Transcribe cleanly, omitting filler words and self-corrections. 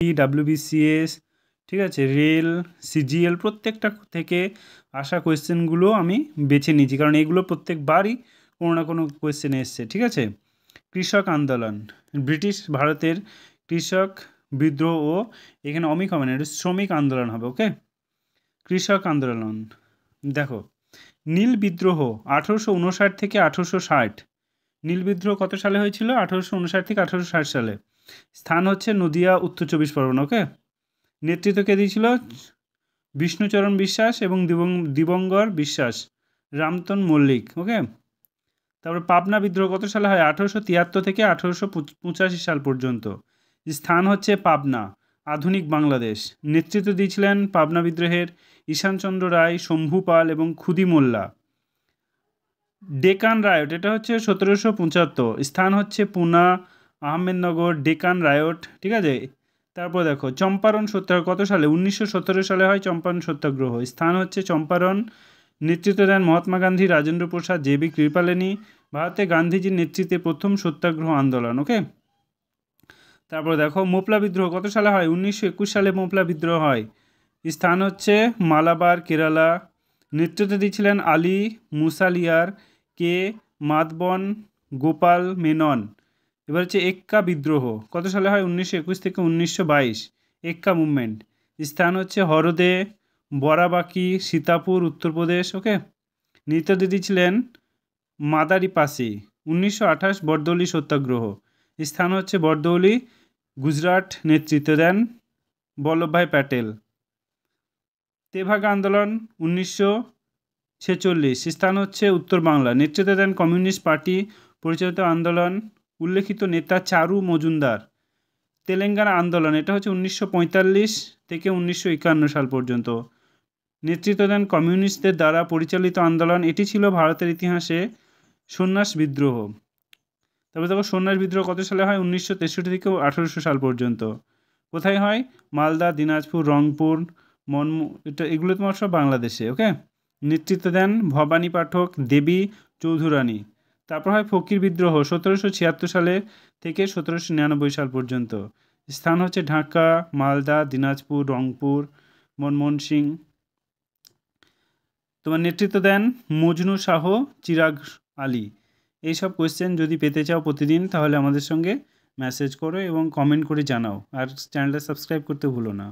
WBCS, ঠিক আছে, rail, CGL, প্রত্যেকটা থেকে আসা কোয়েশ্চেনগুলো আমি বেছে নিয়েছি, কারণ এগুলো প্রত্যেকবারই কোনো না কোনো কোয়েশ্চেনে এসছে। ঠিক আছে, কৃষক আন্দোলন, ব্রিটিশ ভারতের কৃষক বিদ্রোহ ও এখানে অমিক হবে না, এটা শ্রমিক আন্দোলন হবে। ওকে, কৃষক আন্দোলন। দেখো, নীল বিদ্রোহ 1859 থেকে 1860। নীল বিদ্রোহ কত সালে হয়েছিল? 1859 থেকে 1860 সালে। স্থান হচ্ছে নদিয়া, উত্তর চব্বিশ পরগনা। ওকে, নেতৃত্ব কে দিয়েছিল? বিষ্ণুচরণ বিশ্বাস এবং দিবঙ্কর বিশ্বাস, রামতন মল্লিক। ওকে, তারপরে পাবনা বিদ্রোহ কত সালে হয়? 1873 থেকে 1885 সাল পর্যন্ত। স্থান হচ্ছে পাবনা, আধুনিক বাংলাদেশ। নেতৃত্ব দিয়েছিলেন পাবনা বিদ্রোহের ঈশানচন্দ্র রায়, শম্ভু পাল এবং খুদি মোল্লা। ডেকান রায়ট, এটা হচ্ছে 1775। স্থান হচ্ছে পুনা, আহমেদনগর, ডেকান রায়ট। ঠিক আছে, তারপর দেখো চম্পারণ সত্যাগ্রহ কত সালে? 1917 সালে হয় চম্পারণ সত্যাগ্রহ। স্থান হচ্ছে চম্পারণ। নেতৃত্ব দেন মহাত্মা গান্ধী, রাজেন্দ্র প্রসাদ, JB কৃপালিনী। ভারতে গান্ধীজির নেতৃত্বে প্রথম সত্যাগ্রহ আন্দোলন। ওকে, তারপর দেখো মোপলা বিদ্রোহ কত সালে হয়? 1921 সালে মোপলা বিদ্রোহ হয়। স্থান হচ্ছে মালাবার, কেরালা। নেতৃত্ব দিয়েছিলেন আলী মুসালিয়ার, কে মাধবন, গোপাল মেনন। এবার হচ্ছে এক্কা বিদ্রোহ কত সালে হয়? 1921 থেকে 1922, এক্কা মুভমেন্ট। স্থান হচ্ছে হরদে, বরাবাকি, সীতাপুর, উত্তরপ্রদেশ। ওকে, নেতৃত্ব দিয়েছিলেন মাদারিপাসি। 1928 বরদৌলি সত্যাগ্রহ। স্থান হচ্ছে বরদৌলি, গুজরাট। নেতৃত্ব দেন বল্লভভাই প্যাটেল। তেভাগা আন্দোলন 1946। স্থান হচ্ছে উত্তর বাংলা। নেতৃত্ব দেন কমিউনিস্ট পার্টি পরিচালিত আন্দোলন। উল্লেখিত নেতা চারু মজুমদার। তেলেঙ্গানা আন্দোলন, এটা হচ্ছে 1945 থেকে 1951 সাল পর্যন্ত। নেতৃত্ব দেন কমিউনিস্টদের দ্বারা পরিচালিত আন্দোলন। এটি ছিল ভারতের ইতিহাসে সন্ন্যাস বিদ্রোহ। তারপরে দেখো সন্ন্যাস বিদ্রোহ কত সালে হয়? 1963 থেকে 1800 সাল পর্যন্ত। কোথায় হয়? মালদা, দিনাজপুর, রংপুর, এটা এগুলো তোমার সব বাংলাদেশে। ওকে, নেতৃত্ব দেন ভবানী পাঠক, দেবী চৌধুরানী। তারপর হয় ফকির বিদ্রোহ 1776 সালে থেকে 1799 সাল পর্যন্ত। স্থান হচ্ছে ঢাকা, মালদা, দিনাজপুর, রংপুর, ময়মনসিং। তোমার নেতৃত্ব দেন মজনু শাহ, চিরাগ আলী। এইসব কোয়েশ্চেন যদি পেতে চাও প্রতিদিন, তাহলে আমাদের সঙ্গে মেসেজ করো এবং কমেন্ট করে জানাও, আর চ্যানেলটা সাবস্ক্রাইব করতে ভুলো না।